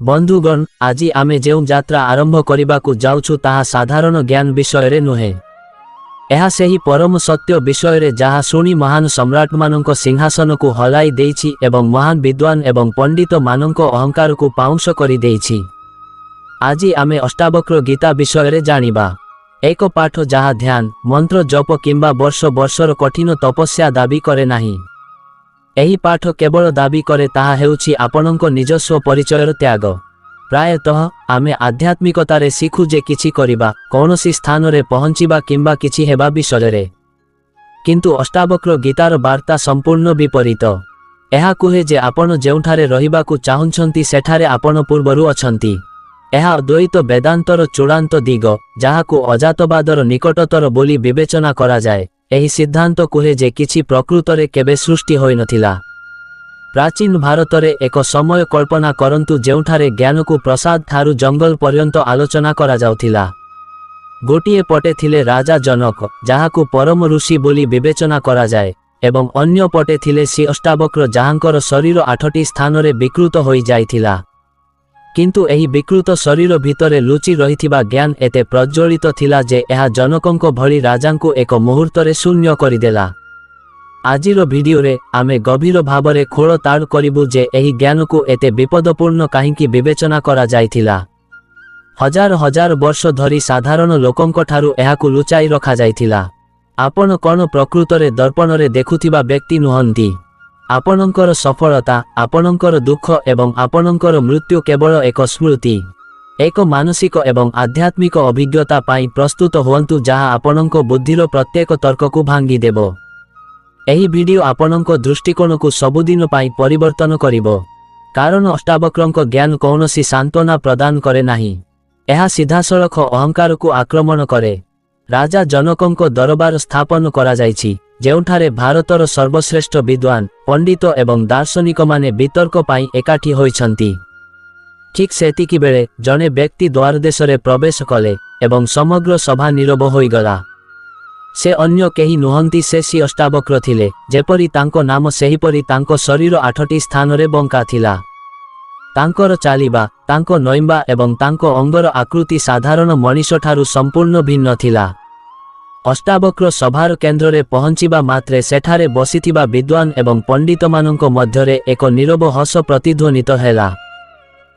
बंधुगण आज आमे जो यात्रा आरंभ करने जाऊँ ताहा साधारण ज्ञान विषय नुहे। यह सही परम सत्य विषय जहाँ शुणी महान सम्राट मानक सिंहासन को हलाई देइछि एवं महान विद्वान एवं पंडित मानक अहंकार को पाउंस कर देइछि। आज आमे अष्टावक्र गीता विषय जानिबा। एक पाठ जहाँ ध्यान मंत्र जप किंबा वर्ष वर्षर कठिन तपस्या दाबी करे नाही। एही पाठ केवल दाबी करे ताहा हेउछि आपणक निजस्व परिचयर त्याग। प्रायतः आमे आध्यात्मिकतारे शिखु जे किछि करिबा कौनसी स्थान रे पहुँचीबा किंबा किछि हेबा विषय, किंतु अष्टावक्र गीतार वार्ता संपूर्ण विपरीत। एहा कुहे जे आपण जेउठारे रहिबाकु चाहुछंती सेठारे आपण पूर्वरु अछंती। एहा अद्वैत वेदांतर चूड़ांत दिग जहाकु अजातवादर निकटतर बोली विवेचना करा जाए। एही सिद्धांत कुहे जे किछि प्रकृतरे केबे सृष्टि होई नथिला। प्राचीन भारत रे एक समय कल्पना करंतु जेउठारे ज्ञान को प्रसाद ठारू जंगल पर्यंत आलोचना करा जाउथिला। गोटिए पटे थिले राजा जनक जहाकु परम ऋषि बोली विवेचना करा जाए एवं अन्य पटे थिले श्री अष्टावक्र जहांकर शरीर 8टी स्थान रे विकृत होई जाइथिला। किंतु एही विकृत शरीर भितरे लुचि रहिथिबा ज्ञान एते प्रज्वलित थिला जे एहा जनकंक भली राजांकु एक मुहूर्तरे शून्य करिदेला। आजिर भिडियो रे आमे गभीर भावरे खोलताड़ करिबु जे एही ज्ञान को एते विपदपूर्ण काहींकि विवेचना करा जाइथिला। हजार हजार वर्ष धरी साधारण लोकंक ठारू एहाकु लुचाई रखा जाइथिला। आपण कोन प्रकृतरे दर्पण रे देखुथिबा व्यक्ति नुहंती। आपणंकर सफलता आपणंकर दुख एवं आपणंकर मृत्यु केवल एक स्मृति, एक मानसिक एवं आध्यात्मिक अभिज्ञता पाई प्रस्तुत हुअन्तु जहाँ आपणंक बुद्धिर प्रत्येक तर्क को भांगी देबो। एही वीडियो आपणंक दृष्टिकोण को सबुदिन पाई परिवर्तन करिबो। कारण अष्टावक्रंक ज्ञान कौनसी सांत्वना प्रदान करे नाही। एहा सीधासळख अहंकार को आक्रमण करे। राजा जनकंक दरबार स्थापन करा जाइछि जेउठारे भारतर सर्वश्रेष्ठ विद्वान पंडित एवं दार्शनिक माने वितर्क पाई एकाठी होइछंती। ठीक सेतिकी बेले जने व्यक्ति द्वार देशरे प्रवेश कले एवं समग्र सभा नीरव होइगला। से अन्य केही नुहंती से श्री अष्टावक्र थिले। जेपरि तांको नाम सेहीपरि तांको शरीर 8टी स्थान रे बंका थिला। तांकर चालिबा तांको नइंबा एवं तांको अंगर आकृति साधारण मनीष ठारू संपूर्ण भिन्न थिला। अष्टावक्र सभार केन्द्र रे पहुँचीबा मात्रे सेठारे बसिथिबा विद्वान एवं पंडित मानंक मध्यरे एक नीरव हस प्रतिध्वनित हेला।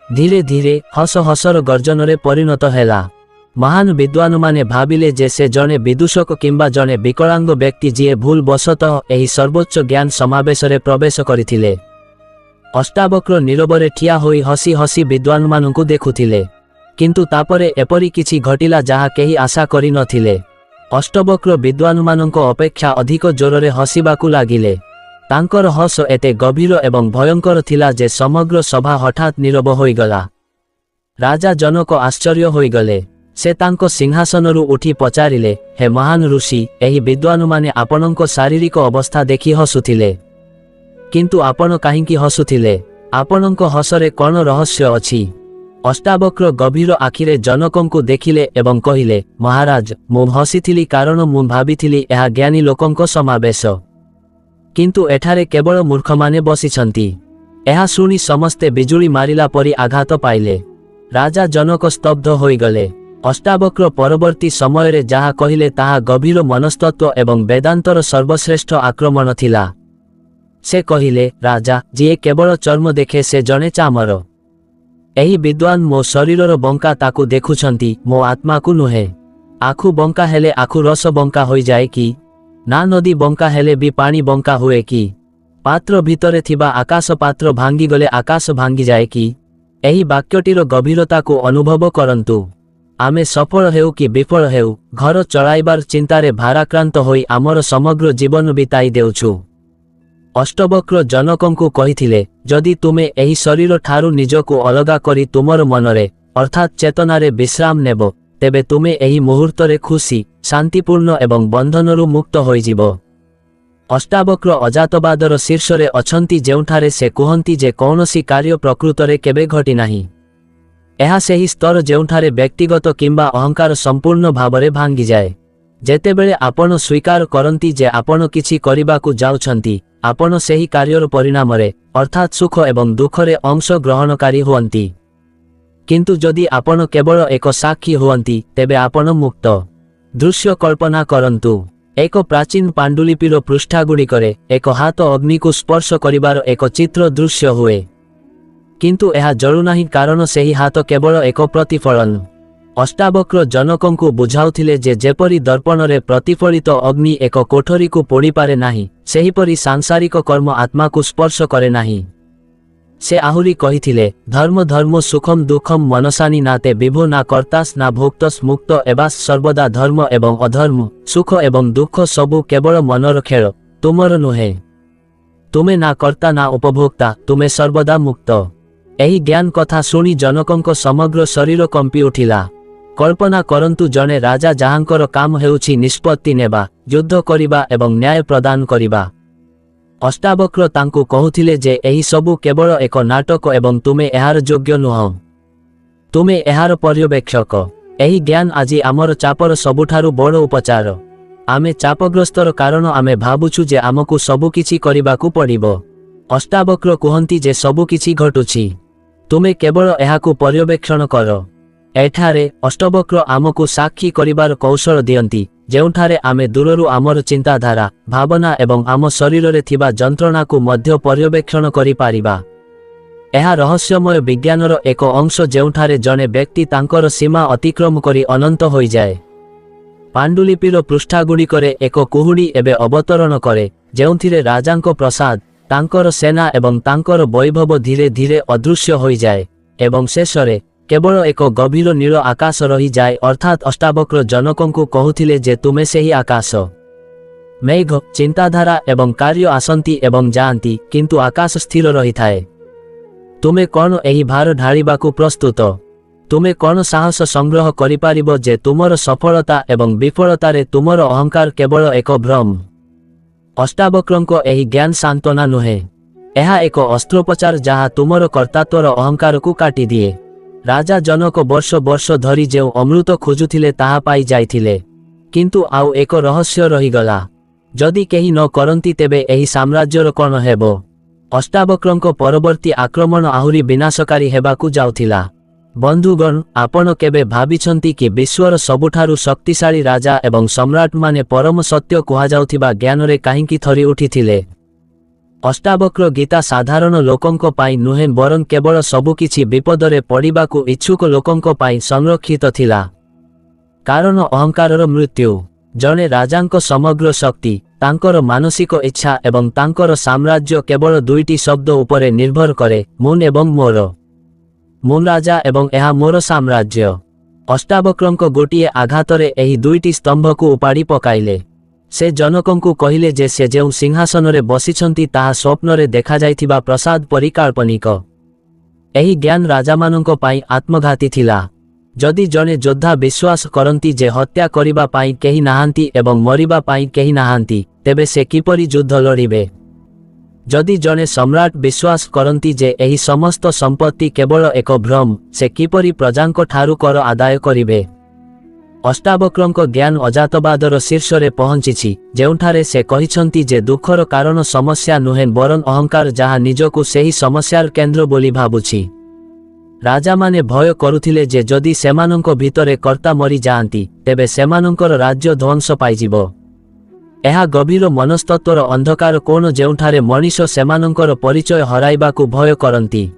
धीरे धीरे हस हसर गर्जन रे परिणत हेला। महान विद्वान माने भाबिले जे से जने विदूषक किंबा जने विकलांग व्यक्ति जीए भूल बसतः एही सर्वोच्च ज्ञान समावेश रे प्रवेश करिथिले। अष्टावक्र नीरवरे ठिया होई हसी हसी विद्वान मानंकु देखुथिले। किंतु तापरे एपरि किछि घटिला जहा केही आशा करि नथिले। अष्टावक्र विद्वान मानंक अपेक्षा अधिक जोररे हसीबाकु लागिले। तांकर हस एते गभीर एवं भयंकर थिला जे समग्र सभा हठात नीरव होइगला। राजा जनक आश्चर्य होइगले। से तांको सिंहासनरु उठी पचारिले, हे महान ऋषि, एही विद्वान माने आपणंक शारीरिक अवस्था देखि हसुथिले। किंतु आपण काहींकि हसुथिले? आपणंक हसरे कोन रहस्य अछि? अष्टावक्र गभीर आखिरे जनकंकु देखिले एवं कहिले, महाराज, मु हसीथिली कारण मु भाबिथिली एहा ज्ञानी लोकंक समावेश। किंतु एठारे केवल मूर्ख माने बसिछंती। एहा शुणी समस्ते बिजुली मारिला परि आघात पाइले। राजा जनक स्तब्ध होइगले। अष्टावक्र परवर्ती समय रे जहा कहिले ताहा गभीर मनस्तत्व एवं वेदांतर सर्वश्रेष्ठ आक्रमण थिला। से कहिले, राजा, जीए केवल चर्म देखे से जने चामर। एही विद्वान मो शरीरर बंका ताकू देखुछंती, मो आत्मा को नुहे। आखु बंका हेले आखु रस बंका होई जाए कि? ना नदी बंका हेले भी पानी बंका हुए कि? पात्र भितरे थिबा आकाश पात्र भांगी गले आकाश भांगी जाए कि? एही वाक्यटीर गभीरता को अनुभव करंतु। आमे सफल हेउ कि विफल हेउ, घर चलाइबार चिंतारे भाराक्रांत होई आमर समग्र जीवन बिताई देउछु। अष्टावक्र जनकंकु कहिथिले, जदि तुमे एही शरीर ठारू निजको अलगा करी तुमर मनरे अर्थात चेतनारे विश्राम नेब, तेबे तुमे एही मुहूर्तरे खुशी शांतिपूर्ण एवं बंधनरु मुक्त होइजिबो। अष्टावक्र अजातवादर शीर्षरे अछंती जेउठारे से कुहंती जे कौनसी कार्य प्रकृतरे केबे घटी नाही। एहा सेही स्तर जेउठारे व्यक्तिगत किंबा अहंकार संपूर्ण भावरे भांगी जाए। जेतेबेले आपण स्वीकार करंती जे आपण किछि करिबाकु जाउछंती, आपण सेही कार्यर परिणामरे अर्थात सुख एवं दुखरे अंश ग्रहणकारी हुअंती। किंतु जदि आपण केवल एक साक्षी हुअंती तेबे आपण मुक्त। दृश्य कल्पना करंतु एक प्राचीन पांडुलिपिर पृष्ठागुड़िकरे एक हाथ अग्नि को स्पर्श करिबार एक चित्र दृश्य हुए, किंतु यह जलु नहीं कारण सेही हाथ केवल एक प्रतिफलन। अष्टावक्र जनकंकु बुझाउथिले जे जेपरी दर्पण रे प्रतिफलित अग्नि एक कोठरी को पोड़ी पारे नाही, सेहीपरि सांसारिक कर्म आत्मा को स्पर्श करे नाही। से आहुरी कहिथिले, धर्म धर्म सुखम दुखम मनसानी नाते विभु ना कर्तास ना भोक्तस मुक्त एबास सर्वदा धर्म एवं अधर्म सुख एवं दुख सबु केवल मनर खेल, तुमर नुहे। तुमे ना कर्ता ना उपभोक्ता, तुमे सर्वदा मुक्त। एही ज्ञान कथा शुणी जनकंक समग्र शरीर कंपी उठिला। कल्पना करंतु जने राजा जहांकर काम हेउछि निष्पत्ति नेबा, युद्ध करिबा एवं न्याय प्रदान करिबा। अष्टावक्र तांकु कहुथिले जे एही सबु केवल एक नाटक एवं तुमे एहार योग्य नुह, तुमे एहार पर्यवेक्षक। एही ज्ञान आजि आमर चापर सबुठारु बड़ उपचार। आमे चापग्रस्तर कारण आमे भाबुछु जे आमकु सबु किछि करिबाकु पड़िबो। अष्टावक्र कुहंती जे सबु किछि घटुछि, तुमे केवल एहाकु पर्यवेक्षण कर। एठारे अष्टावक्र आमकु साक्षी करिबार कौशल दियंती, जेउठारे आमे दूररु आमर चिंताधारा भावना एवं आम शरीर रे थिबा जंत्रणा को मध्य पर्यवेक्षण करि पारिबा। एहा रहस्यमय विज्ञानर एक अंश जेउठारे जने व्यक्ति तांकर सीमा अतिक्रम करि अनंत होई जाए। पांडुलिपिर पृष्ठागुड़िकरे एक कुहुड़ी एबे अवतरण करे, जेउथिरे राजांको प्रसाद तांकर सेना एवं तांकर वैभव धीरे धीरे अदृश्य होई जाए एवं शेषरे केवल एक गभीर नील आकाश रही जाए। अर्थात अष्टावक्र जनकंकु कहुथिले जे तुमे सेही आकाश। मेघ चिंताधारा एवं कार्य आसंती एवं जाआंती, किंतु आकाश स्थिर रही थाए। तुमे कौन एही भार ढाळिबाकु प्रस्तुत? तुमे कौन साहस संग्रह करि पारिबो जे तुमर सफलता एवं विफलतारे तुमर अहंकार केवल एक भ्रम? अष्टावक्रंको एही ज्ञान सांत्वना नुहे, एहा एक अस्त्रोपचार जहा तुमर कर्तात्वर अहंकार को काटी दिए। राजा जनक वर्ष वर्ष धरी जेउ अमृत खोजुथिले ताहा पाई जाइथिले, किंतु आउ एक रहस्य रहीगला। जदि केही न करंती तेबे एही साम्राज्यर कोन हेबो? अष्टावक्रंको परवर्ती आक्रमण आहुरी विनाशकारी हेबाकु जाउथिला। बंधुगण, आपण केबे भाबिछंती कि विश्वर सबुठारु शक्तिशाली राजा एवं सम्राट माने परम सत्य कुहा जाउथिबा ज्ञान रे काहींकी थरी उठिथिले? अष्टावक्र गीता साधारण लोकंको पाई नुहे बरं केवल सबुकिछि विपदरे पड़िबाकु इच्छुक लोकंको पाई संरक्षित थिला। कारण अहंकारर मृत्यु। जने राजांको समग्र शक्ति, तांकर मानसिक इच्छा एवं तांकर साम्राज्य केवल दुईटी शब्द उपरे निर्भर करे, मुन एवं मोर। मुन राजा एवं एहा मोर साम्राज्य। अष्टावक्रंको गोटिए आघातरे एही दुईटी स्तंभकु उपाड़ी पकाइले। से जनकंकु कहिले जे से जेउ सिंहासन रे बसिछंती ताहा स्वप्न रे देखा जाइथिबा प्रसाद परिकाल्पनिक। एही ज्ञान राजामानंको पाई आत्मघाती थिला। जदि जने योद्धा विश्वास करंती जे हत्या करिबा पाई केही नाहांती एवं मरिबा पाई केही नाहांती, तेबे से किपरि युद्ध लड़िबे? जदि जने सम्राट विश्वास करंती जे एही समस्त संपत्ति केवल एक भ्रम, से किपरि प्रजांको ठारु कर आदाय करिबे? अष्टावक्रंको ज्ञान अजातवादर शीर्ष रे पहुंचीछि, जेउठारे से कहिछंती जे दुखर कारण समस्या नुहे बरं अहंकार जहा निजकु सेही समस्यार केंद्र बोली भाबुछि। राजा माने भय करुथिले जे जदि सेमानंको भितरे कर्ता मरी जाआंती, तेबे सेमानंकर राज्य ध्वंस पाइजिबो। एहा गभीर मनस्तत्वर अंधकार कोण जेउठारे मनीष सेमानंकर परिचय हराइबाकु भय करंती।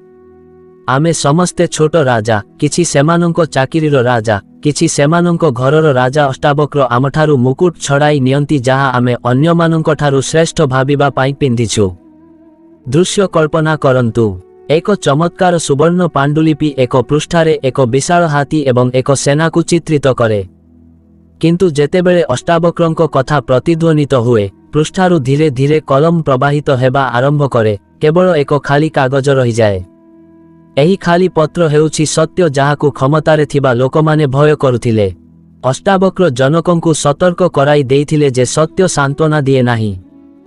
आमे समस्ते छोट राजा, किछि सेमानंको चाकिरीर राजा, किछि सेमानंको घरर राजा। अष्टावक्र आमठारु मुकुट छड़ाई नियंती जहा आमे अन्यमानंको ठारु श्रेष्ठ भाबिबा पाई पिंधिछु। दृश्य कल्पना करंतु, एक चमत्कार सुवर्ण पांडुलिपि एक पृष्ठारे एक विशाल हाथी एवं एक सेना को चित्रित करे। किंतु जेतेबेले अष्टावक्रंको कथा प्रतिध्वनित हुए, पृष्ठारु धीरे धीरे कलम प्रवाहित हेबा आरंभ करे, केवल एक खाली कागज रही जाए। एही खाली पत्र हेउछि सत्य जाहाकु क्षमतारे थिबा लोकमाने भय करुथिले। अष्टावक्र जनकंकु सतर्क कराई देइथिले जे सत्य सांत्वना दिए नाही,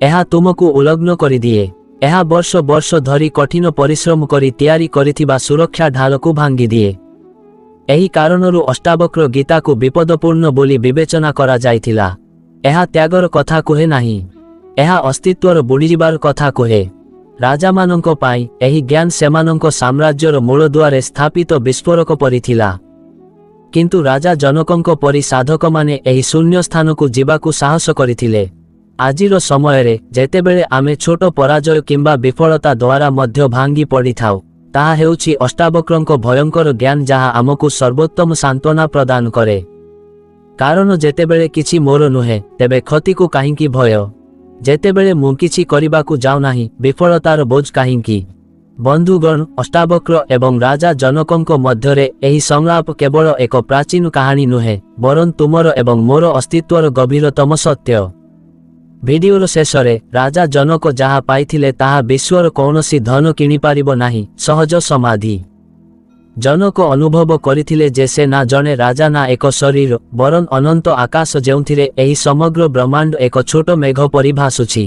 एहा तुमकु उलग्न करि दिए। एहा वर्ष वर्ष धरी कठिन परिश्रम करी तैयारी करिथिबा सुरक्षा ढालकु भांगी दिए। एही कारणरु अष्टावक्र गीताकु विपदपूर्ण बोली विवेचना करा जाइथिला। एहा त्यागर कथा कुहे नाही, एहा अस्तित्वर बुड़ीजिबार कथा कुहे। ରାଜାମାନଙ୍କ ପାଇଁ ଏହି ଜ୍ଞାନ ସେମାନଙ୍କ ସାମ୍ରାଜ୍ୟର ମୂଳଦୁଆରେ ସ୍ଥାପିତ ବିସ୍ଫୋରକ ପରି ଥିଲା। କିନ୍ତୁ ରାଜା ଜନକଙ୍କ ପରି ସାଧକମାନେ ଏହି ଶୂନ୍ୟ ସ୍ଥାନକୁ ଯିବାକୁ ସାହସ କରିଥିଲେ। ଆଜିର ସମୟରେ ଯେତେବେଳେ ଆମେ ଛୋଟ ପରାଜୟ କିମ୍ବା ବିଫଳତା ଦ୍ୱାରା ମଧ୍ୟ ଭାଙ୍ଗି ପଡ଼ିଥାଉ, ତାହା ହେଉଛି ଅଷ୍ଟାବକ୍ରଙ୍କ ଭୟଙ୍କର ଜ୍ଞାନ ଯାହା ଆମକୁ ସର୍ବୋତ୍ତମ ସାନ୍ତ୍ୱନା ପ୍ରଦାନ କରେ। କାରଣ ଯେତେବେଳେ କିଛି ମୋର ନୁହେଁ, ତେବେ କ୍ଷତିକୁ କାହିଁକି ଭୟ? ଯେତେବେଳେ ମୁଁ କିଛି କରିବାକୁ ଯାଉନାହିଁ, ବିଫଳତାର ବୋଝ କାହିଁକି? ବନ୍ଧୁଗଣ, ଅଷ୍ଟାବକ୍ର ଏବଂ ରାଜା ଜନକଙ୍କ ମଧ୍ୟରେ ଏହି ସଂଳାପ କେବଳ ଏକ ପ୍ରାଚୀନ କାହାଣୀ ନୁହେଁ, ବରଂ ତୁମର ଏବଂ ମୋର ଅସ୍ତିତ୍ୱର ଗଭୀରତମ ସତ୍ୟ। ଭିଡିଓର ଶେଷରେ ରାଜା ଜନକ ଯାହା ପାଇଥିଲେ ତାହା ବିଶ୍ୱର କୌଣସି ଧନ କିଣିପାରିବ ନାହିଁ, ସହଜ ସମାଧି। ଜନକ ଅନୁଭବ କରିଥିଲେ ଯେ ସେ ନା ଜଣେ ରାଜା ନା ଏକ ଶରୀର, ବରଂ ଅନନ୍ତ ଆକାଶ ଯେଉଁଥିରେ ଏହି ସମଗ୍ର ବ୍ରହ୍ମାଣ୍ଡ ଏକ ଛୋଟ ମେଘ ପରି ଭାସୁଛି।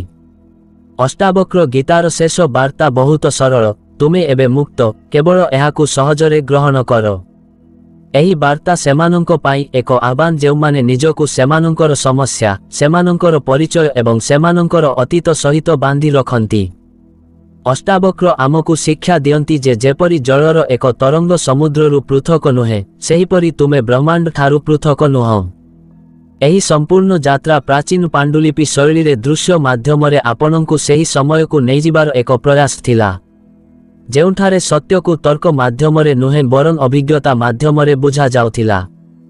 ଅଷ୍ଟାବକ୍ର ଗୀତାର ଶେଷ ବାର୍ତ୍ତା ବହୁତ ସରଳ, ତୁମେ ଏବେ ମୁକ୍ତ, କେବଳ ଏହାକୁ ସହଜରେ ଗ୍ରହଣ କର। ଏହି ବାର୍ତ୍ତା ସେମାନଙ୍କ ପାଇଁ ଏକ ଆହ୍ୱାନ ଯେଉଁମାନେ ନିଜକୁ ସେମାନଙ୍କର ସମସ୍ୟା, ସେମାନଙ୍କର ପରିଚୟ ଏବଂ ସେମାନଙ୍କର ଅତୀତ ସହିତ ବାନ୍ଧି ରଖନ୍ତି। ଅଷ୍ଟାବକ୍ର ଆମକୁ ଶିକ୍ଷା ଦିଅନ୍ତି ଯେ ଯେପରି ଜଳର ଏକ ତରଙ୍ଗ ସମୁଦ୍ରରୁ ପୃଥକ ନୁହେଁ, ସେହିପରି ତୁମେ ବ୍ରହ୍ମାଣ୍ଡ ଠାରୁ ପୃଥକ ନୁହଁ। ଏହି ସମ୍ପୂର୍ଣ୍ଣ ଯାତ୍ରା ପ୍ରାଚୀନ ପାଣ୍ଡୁଲିପି ଶୈଳୀରେ ଦୃଶ୍ୟ ମାଧ୍ୟମରେ ଆପଣଙ୍କୁ ସେହି ସମୟକୁ ନେଇଯିବାର ଏକ ପ୍ରୟାସ ଥିଲା, ଯେଉଁଠାରେ ସତ୍ୟକୁ ତର୍କ ମାଧ୍ୟମରେ ନୁହେଁ ବରଂ ଅଭିଜ୍ଞତା ମାଧ୍ୟମରେ ବୁଝାଯାଉଥିଲା।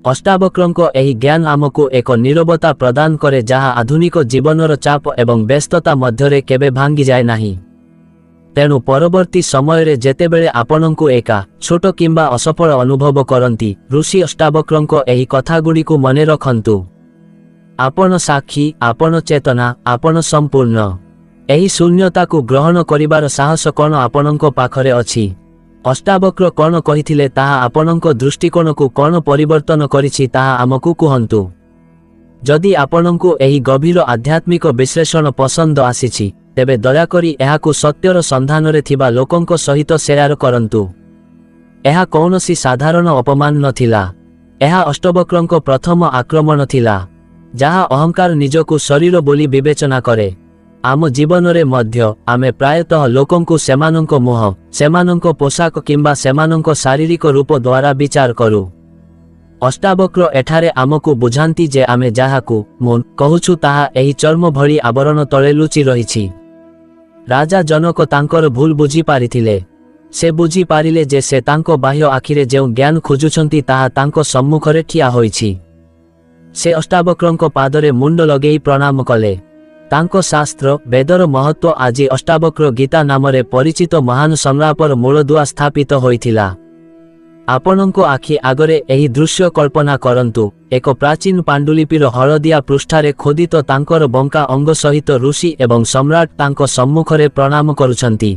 ଅଷ୍ଟାବକ୍ରଙ୍କ ଏହି ଜ୍ଞାନ ଆମକୁ ଏକ ନୀରବତା ପ୍ରଦାନ କରେ ଯାହା ଆଧୁନିକ ଜୀବନର ଚାପ ଏବଂ ବ୍ୟସ୍ତତା ମଧ୍ୟରେ କେବେ ଭାଙ୍ଗିଯାଏ ନାହିଁ। ତେଣୁ ପରବର୍ତ୍ତୀ ସମୟରେ ଯେତେବେଳେ ଆପଣଙ୍କୁ ଏକା, ଛୋଟ କିମ୍ବା ଅସଫଳ ଅନୁଭବ କରନ୍ତି, ଋଷି ଅଷ୍ଟାବକ୍ରଙ୍କ ଏହି କଥାଗୁଡ଼ିକୁ ମନେ ରଖନ୍ତୁ। ଆପଣ ସାକ୍ଷୀ, ଆପଣ ଚେତନା, ଆପଣ ସମ୍ପୂର୍ଣ୍ଣ। ଏହି ଶୂନ୍ୟତାକୁ ଗ୍ରହଣ କରିବାର ସାହସ କ'ଣ ଆପଣଙ୍କ ପାଖରେ ଅଛି? ଅଷ୍ଟାବକ୍ର କ'ଣ କହିଥିଲେ ତାହା ଆପଣଙ୍କ ଦୃଷ୍ଟିକୋଣକୁ କ'ଣ ପରିବର୍ତ୍ତନ କରିଛି ତାହା ଆମକୁ କୁହନ୍ତୁ। ଯଦି ଆପଣଙ୍କୁ ଏହି ଗଭୀର ଆଧ୍ୟାତ୍ମିକ ବିଶ୍ଳେଷଣ ପସନ୍ଦ ଆସିଛି, ତେବେ ଦୟାକରି ଏହାକୁ ସତ୍ୟର ସନ୍ଧାନରେ ଥିବା ଲୋକଙ୍କ ସହିତ ସେୟାର କରନ୍ତୁ। ଏହା କୌଣସି ସାଧାରଣ ଅପମାନ ନଥିଲା। ଏହା ଅଷ୍ଟାବକ୍ରଙ୍କ ପ୍ରଥମ ଆକ୍ରମଣ ଥିଲା, ଯାହା ଅହଙ୍କାର ନିଜକୁ ଶରୀର ବୋଲି ବିବେଚନା କରେ। ଆମ ଜୀବନରେ ମଧ୍ୟ ଆମେ ପ୍ରାୟତଃ ଲୋକଙ୍କୁ ସେମାନଙ୍କ ମୁହଁ, ସେମାନଙ୍କ ପୋଷାକ କିମ୍ବା ସେମାନଙ୍କ ଶାରୀରିକ ରୂପ ଦ୍ୱାରା ବିଚାର କରୁ। ଅଷ୍ଟାବକ୍ର ଏଠାରେ ଆମକୁ ବୁଝାନ୍ତି ଯେ ଆମେ ଯାହାକୁ ମୁଁ କହୁଛୁ ତାହା ଏହି ଚର୍ମ ଭଳି ଆବରଣ ତଳେ ଲୁଚି ରହିଛି। ରାଜା ଜନକ ତାଙ୍କର ଭୁଲ ବୁଝିପାରିଥିଲେ। ସେ ବୁଝିପାରିଲେ ଯେ ସେ ତାଙ୍କ ବାହ୍ୟ ଆଖିରେ ଯେଉଁ ଜ୍ଞାନ ଖୋଜୁଛନ୍ତି ତାହା ତାଙ୍କ ସମ୍ମୁଖରେ ଠିଆ ହୋଇଛି। ସେ ଅଷ୍ଟାବକ୍ରଙ୍କ ପାଦରେ ମୁଣ୍ଡ ଲଗେଇ ପ୍ରଣାମ କଲେ। ତାଙ୍କ ଶାସ୍ତ୍ର, ବେଦର ମହତ୍ତ୍ୱ ଆଜି ଅଷ୍ଟାବକ୍ର ଗୀତା ନାମରେ ପରିଚିତ ମହାନ ସଂଳାପର ମୂଳଦୁଆ ସ୍ଥାପିତ ହୋଇଥିଲା। ଆପଣଙ୍କ ଆଖି ଆଗରେ ଏହି ଦୃଶ୍ୟ କଳ୍ପନା କରନ୍ତୁ। ଏକ ପ୍ରାଚୀନ ପାଣ୍ଡୁଲିପିର ହଳଦିଆ ପୃଷ୍ଠାରେ ଖୋଦିତ ତାଙ୍କର ବଙ୍କା ଅଙ୍ଗ ସହିତ ଋଷି ଏବଂ ସମ୍ରାଟ ତାଙ୍କ ସମ୍ମୁଖରେ ପ୍ରଣାମ କରୁଛନ୍ତି।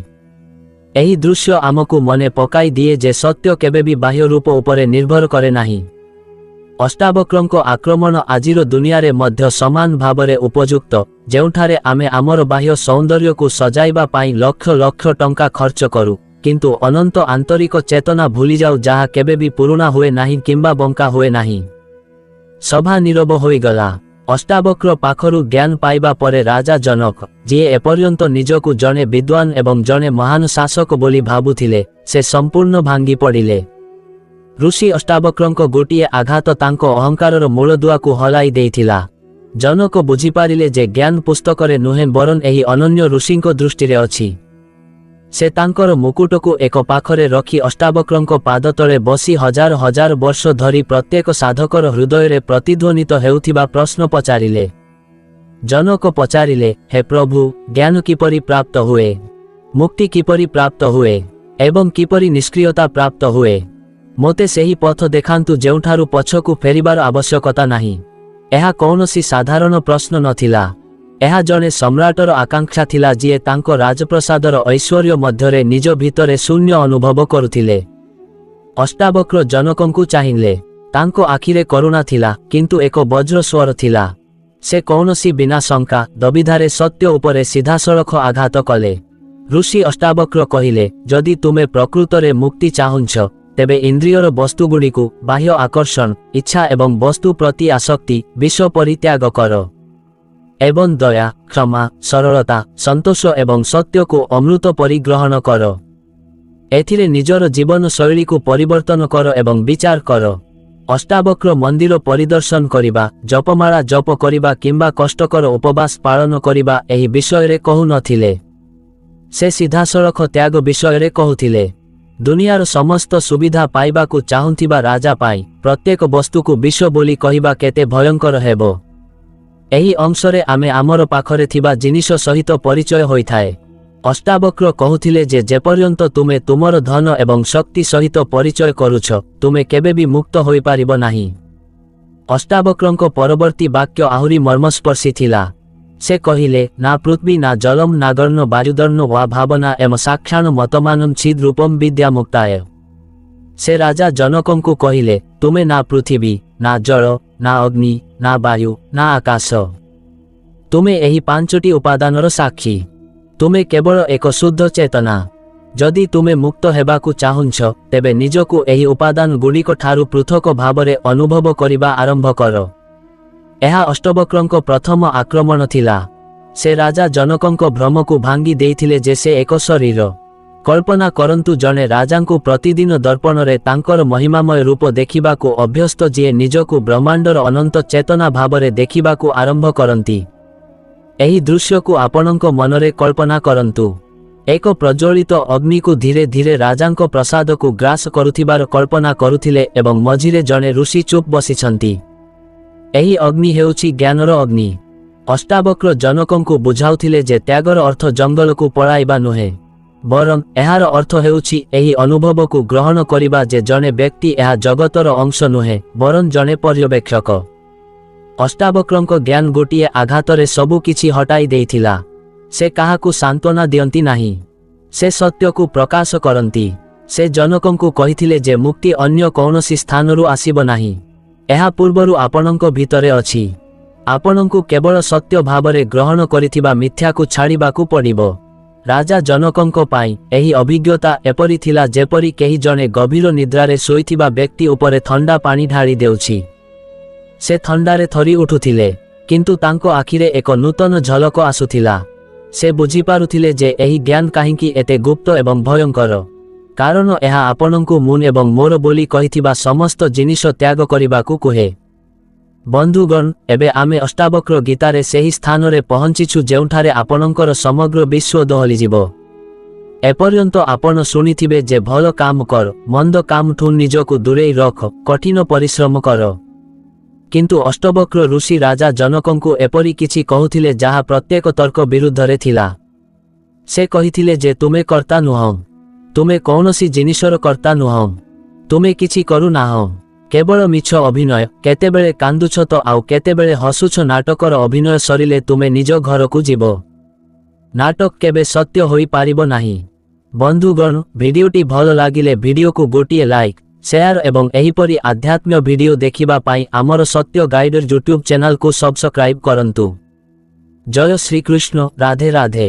ଏହି ଦୃଶ୍ୟ ଆମକୁ ମନେ ପକାଇ ଦିଏ ଯେ ସତ୍ୟ କେବେ ବି ବାହ୍ୟ ରୂପ ଉପରେ ନିର୍ଭର କରେ ନାହିଁ। ଅଷ୍ଟାବକ୍ରଙ୍କ ଆକ୍ରମଣ ଆଜିର ଦୁନିଆରେ ମଧ୍ୟ ସମାନ ଭାବରେ ଉପଯୁକ୍ତ, ଯେଉଁଠାରେ ଆମେ ଆମର ବାହ୍ୟ ସୌନ୍ଦର୍ଯ୍ୟକୁ ସଜାଇବା ପାଇଁ ଲକ୍ଷ ଲକ୍ଷ ଟଙ୍କା ଖର୍ଚ୍ଚ କରୁ, କିନ୍ତୁ ଅନନ୍ତ ଆନ୍ତରିକ ଚେତନା ଭୁଲିଯାଉ ଯାହା କେବେ ବି ପୁରୁଣା ହୁଏ ନାହିଁ କିମ୍ବା ବଙ୍କା ହୁଏ ନାହିଁ। ସଭା ନୀରବ ହୋଇଗଲା। ଅଷ୍ଟାବକ୍ର ପାଖରୁ ଜ୍ଞାନ ପାଇବା ପରେ ରାଜା ଜନକ, ଯିଏ ଏପର୍ଯ୍ୟନ୍ତ ନିଜକୁ ଜଣେ ବିଦ୍ୱାନ ଏବଂ ଜଣେ ମହାନ ଶାସକ ବୋଲି ଭାବୁଥିଲେ, ସେ ସମ୍ପୂର୍ଣ୍ଣ ଭାଙ୍ଗି ପଡ଼ିଲେ। ଋଷି ଅଷ୍ଟାବକ୍ରଙ୍କ ଗୋଟିଏ ଆଘାତ ତାଙ୍କ ଅହଙ୍କାରର ମୂଳଦୁଆକୁ ହଲାଇ ଦେଇଥିଲା। ଜନକ ବୁଝିପାରିଲେ ଯେ ଜ୍ଞାନ ପୁସ୍ତକରେ ନୁହେଁ ବରଂ ଏହି ଅନନ୍ୟ ଋଷିଙ୍କ ଦୃଷ୍ଟିରେ ଅଛି। ସେ ତାଙ୍କର ମୁକୁଟକୁ ଏକ ପାଖରେ ରଖି ଅଷ୍ଟାବକ୍ରଙ୍କ ପାଦତଳେ ବସି ହଜାର ହଜାର ବର୍ଷ ଧରି ପ୍ରତ୍ୟେକ ସାଧକର ହୃଦୟରେ ପ୍ରତିଧ୍ୱନିତ ହେଉଥିବା ପ୍ରଶ୍ନ ପଚାରିଲେ। ଜନକ ପଚାରିଲେ, ହେ ପ୍ରଭୁ, ଜ୍ଞାନ କିପରି ପ୍ରାପ୍ତ ହୁଏ? ମୁକ୍ତି କିପରି ପ୍ରାପ୍ତ ହୁଏ? ଏବଂ କିପରି ନିଷ୍କ୍ରିୟତା ପ୍ରାପ୍ତ ହୁଏ? ମୋତେ ସେହି ପଥ ଦେଖାନ୍ତୁ ଯେଉଁଠାରୁ ପଛକୁ ଫେରିବାର ଆବଶ୍ୟକତା ନାହିଁ। ଏହା କୌଣସି ସାଧାରଣ ପ୍ରଶ୍ନ ନଥିଲା। ଏହା ଜଣେ ସମ୍ରାଟର ଆକାଂକ୍ଷା ଥିଲା ଯିଏ ତାଙ୍କ ରାଜପ୍ରସାଦର ଐଶ୍ୱର୍ଯ୍ୟ ମଧ୍ୟରେ ନିଜ ଭିତରେ ଶୂନ୍ୟ ଅନୁଭବ କରୁଥିଲେ। ଅଷ୍ଟାବକ୍ର ଜନକଙ୍କୁ ଚାହିଁଲେ। ତାଙ୍କ ଆଖିରେ କରୁଣା ଥିଲା, କିନ୍ତୁ ଏକ ବଜ୍ର ସ୍ୱର ଥିଲା। ସେ କୌଣସି ବିନା ଶଙ୍କା, ଦବିଧାରେ ସତ୍ୟ ଉପରେ ସିଧାସଳଖ ଆଘାତ କଲେ। ଋଷି ଅଷ୍ଟାବକ୍ର କହିଲେ, ଯଦି ତୁମେ ପ୍ରକୃତରେ ମୁକ୍ତି ଚାହୁଁଛ, ତେବେ ଇନ୍ଦ୍ରିୟର ବସ୍ତୁଗୁଡ଼ିକୁ, ବାହ୍ୟ ଆକର୍ଷଣ, ଇଚ୍ଛା ଏବଂ ବସ୍ତୁ ପ୍ରତି ଆସକ୍ତି, ବିଷ ପରିତ୍ୟାଗ କର। ଏବଂ ଦୟା, କ୍ଷମା, ସରଳତା, ସନ୍ତୋଷ ଏବଂ ସତ୍ୟକୁ ଅମୃତ ପରି ଗ୍ରହଣ କର। ଏଥିରେ ନିଜର ଜୀବନ ଶୈଳୀକୁ ପରିବର୍ତ୍ତନ କର ଏବଂ ବିଚାର କର। ଅଷ୍ଟାବକ୍ର ମନ୍ଦିର ପରିଦର୍ଶନ କରିବା, ଜପମାଳା ଜପ କରିବା କିମ୍ବା କଷ୍ଟକର ଉପବାସ ପାଳନ କରିବା ଏହି ବିଷୟରେ କହୁନଥିଲେ। ସେ ସିଧାସଳଖ ତ୍ୟାଗ ବିଷୟରେ କହୁଥିଲେ। ଦୁନିଆର ସମସ୍ତ ସୁବିଧା ପାଇବାକୁ ଚାହୁଁଥିବା ରାଜା ପାଇଁ ପ୍ରତ୍ୟେକ ବସ୍ତୁକୁ ବିଷ ବୋଲି କହିବା କେତେ ଭୟଙ୍କର ହେବ। ଏହି ଅଂଶରେ ଆମେ ଆମର ପାଖରେ ଥିବା ଜିନିଷ ସହିତ ପରିଚୟ ହୋଇଥାଏ। ଅଷ୍ଟାବକ୍ର କହୁଥିଲେ ଯେ ଯେପର୍ଯ୍ୟନ୍ତ ତୁମେ ତୁମର ଧନ ଏବଂ ଶକ୍ତି ସହିତ ପରିଚୟ କରୁଛ, ତୁମେ କେବେ ବି ମୁକ୍ତ ହୋଇପାରିବ ନାହିଁ। ଅଷ୍ଟାବକ୍ରଙ୍କ ପରବର୍ତ୍ତୀ ବାକ୍ୟ ଆହୁରି ମର୍ମସ୍ପର୍ଶୀ ଥିଲା। ସେ କହିଲେ, ନା ପୃଥିବୀ ନା ଜଲମ୍ ନା ଗର୍ଣ୍ଣ ବାୟୁଦର୍ଣ୍ଣ ବା ଭାବନା ଏମ ସାକ୍ଷାଣ ମତମାନମ୍ ଛିଦ୍ ରୂପମ୍ ବିଦ୍ୟା ମୁକ୍ତାୟ। ସେ ରାଜା ଜନକଙ୍କୁ କହିଲେ, ତୁମେ ନା ପୃଥିବୀ, ନା ଜଳ, ନା ଅଗ୍ନି, ନା ବାୟୁ, ନା ଆକାଶ। ତୁମେ ଏହି ପାଞ୍ଚଟି ଉପାଦାନର ସାକ୍ଷୀ। ତୁମେ କେବଳ ଏକ ଶୁଦ୍ଧ ଚେତନା। ଯଦି ତୁମେ ମୁକ୍ତ ହେବାକୁ ଚାହୁଁଛ, ତେବେ ନିଜକୁ ଏହି ଉପାଦାନ ଗୁଡ଼ିକ ଠାରୁ ପୃଥକ ଭାବରେ ଅନୁଭବ କରିବା ଆରମ୍ଭ କର। ଏହା ଅଷ୍ଟବକ୍ରଙ୍କ ପ୍ରଥମ ଆକ୍ରମଣ ଥିଲା। ସେ ରାଜା ଜନକଙ୍କ ଭ୍ରମକୁ ଭାଙ୍ଗି ଦେଇଥିଲେ ଯେ ସେ ଏକ ଶରୀର। କଳ୍ପନା କରନ୍ତୁ ଜଣେ ରାଜାଙ୍କୁ ପ୍ରତିଦିନ ଦର୍ପଣରେ ତାଙ୍କର ମହିମାମୟ ରୂପ ଦେଖିବାକୁ ଅଭ୍ୟସ୍ତ, ଯିଏ ନିଜକୁ ବ୍ରହ୍ମାଣ୍ଡର ଅନନ୍ତ ଚେତନା ଭାବରେ ଦେଖିବାକୁ ଆରମ୍ଭ କରନ୍ତି। ଏହି ଦୃଶ୍ୟକୁ ଆପଣଙ୍କ ମନରେ କଳ୍ପନା କରନ୍ତୁ। ଏକ ପ୍ରଜ୍ୱଳିତ ଅଗ୍ନିକୁ ଧୀରେ ଧୀରେ ରାଜାଙ୍କ ପ୍ରସାଦକୁ ଗ୍ରାସ କରୁଥିବାର କଳ୍ପନା କରୁଥିଲେ ଏବଂ ମଝିରେ ଜଣେ ଋଷି ଚୁପ୍ ବସିଛନ୍ତି। ଏହି ଅଗ୍ନି ହେଉଛି ଜ୍ଞାନର ଅଗ୍ନି। ଅଷ୍ଟାବକ୍ର ଜନକଙ୍କୁ ବୁଝାଉଥିଲେ ଯେ ତ୍ୟାଗର ଅର୍ଥ ଜଙ୍ଗଲକୁ ପଳାଇବା ନୁହେଁ, ବରଂ ଏହାର ଅର୍ଥ ହେଉଛି ଏହି ଅନୁଭବକୁ ଗ୍ରହଣ କରିବା ଯେ ଜଣେ ବ୍ୟକ୍ତି ଏହା ଜଗତର ଅଂଶ ନୁହେଁ, ବରଂ ଜଣେ ପର୍ଯ୍ୟବେକ୍ଷକ। ଅଷ୍ଟାବକ୍ରଙ୍କ ଜ୍ଞାନ ଗୋଟିଏ ଆଘାତରେ ସବୁ କିଛି ହଟାଇ ଦେଇଥିଲା। ସେ କାହାକୁ ସାନ୍ତ୍ୱନା ଦିଅନ୍ତି ନାହିଁ, ସେ ସତ୍ୟକୁ ପ୍ରକାଶ କରନ୍ତି। ସେ ଜନକଙ୍କୁ କହିଥିଲେ ଯେ ମୁକ୍ତି ଅନ୍ୟ କୌଣସି ସ୍ଥାନରୁ ଆସିବ ନାହିଁ, ଏହା ପୂର୍ବରୁ ଆପଣଙ୍କ ଭିତରେ ଅଛି। ଆପଣଙ୍କୁ କେବଳ ସତ୍ୟ ଭାବରେ ଗ୍ରହଣ କରିଥିବା ମିଥ୍ୟାକୁ ଛାଡ଼ିବାକୁ ପଡ଼ିବ। ରାଜା ଜନକଙ୍କ ପାଇଁ ଏହି ଅଭିଜ୍ଞତା ଏପରି ଥିଲା ଯେପରି କେହି ଜଣେ ଗଭୀର ନିଦ୍ରାରେ ଶୋଇଥିବା ବ୍ୟକ୍ତି ଉପରେ ଥଣ୍ଡା ପାଣି ଢାଳି ଦେଉଛି। ସେ ଥଣ୍ଡାରେ ଥରି ଉଠୁଥିଲେ, କିନ୍ତୁ ତାଙ୍କ ଆଖିରେ ଏକ ନୂତନ ଝଲକ ଆସୁଥିଲା। ସେ ବୁଝିପାରୁଥିଲେ ଯେ ଏହି ଜ୍ଞାନ କାହିଁକି ଏତେ ଗୁପ୍ତ ଏବଂ ଭୟଙ୍କର, କାରଣ ଏହା ଆପଣଙ୍କୁ ମୁଁ ଏବଂ ମୋର ବୋଲି କହିଥିବା ସମସ୍ତ ଜିନିଷ ତ୍ୟାଗ କରିବାକୁ କୁହେ। ବନ୍ଧୁଗଣ, ଏବେ ଆମେ ଅଷ୍ଟାବକ୍ର ଗୀତାରେ ସେହି ସ୍ଥାନରେ ପହଞ୍ଚିଛୁ ଯେଉଁଠାରେ ଆପଣଙ୍କର ସମଗ୍ର ବିଶ୍ୱ ଦୋହଲିଯିବ। ଏପର୍ଯ୍ୟନ୍ତ ଆପଣ ଶୁଣିଥିବେ ଯେ ଭଲ କାମ କର, ମନ୍ଦ କାମଠୁ ନିଜକୁ ଦୂରେଇ ରଖ, କଠିନ ପରିଶ୍ରମ କର। କିନ୍ତୁ ଅଷ୍ଟବକ୍ର ଋଷି ରାଜା ଜନକଙ୍କୁ ଏପରି କିଛି କହୁଥିଲେ ଯାହା ପ୍ରତ୍ୟେକ ତର୍କ ବିରୁଦ୍ଧରେ ଥିଲା। ସେ କହିଥିଲେ ଯେ ତୁମେ କର୍ତ୍ତା ନୁହଁ, ତୁମେ କୌଣସି ଜିନିଷର କର୍ତ୍ତା ନୁହଁ, ତୁମେ କିଛି କରୁନାହଁ, କେବଳ ମିଛ ଅଭିନୟ। କେତେବେଳେ କାନ୍ଦୁଛ ତ ଆଉ କେତେବେଳେ ହସୁଛ। ନାଟକର ଅଭିନୟ ସରିଲେ ତୁମେ ନିଜ ଘରକୁ ଯିବ। ନାଟକ କେବେ ସତ୍ୟ ହୋଇପାରିବ ନାହିଁ। ବନ୍ଧୁଗଣ, ଭିଡ଼ିଓଟି ଭଲ ଲାଗିଲେ ଭିଡ଼ିଓକୁ ଗୋଟିଏ ଲାଇକ୍, ସେୟାର ଏବଂ ଏହିପରି ଆଧ୍ୟାତ୍ମିକ ଭିଡ଼ିଓ ଦେଖିବା ପାଇଁ ଆମର ସତ୍ୟ ଗାଇଡର ୟୁଟ୍ୟୁବ୍ ଚ୍ୟାନେଲକୁ ସବସ୍କ୍ରାଇବ୍ କରନ୍ତୁ। ଜୟ ଶ୍ରୀକୃଷ୍ଣ। ରାଧେ ରାଧେ।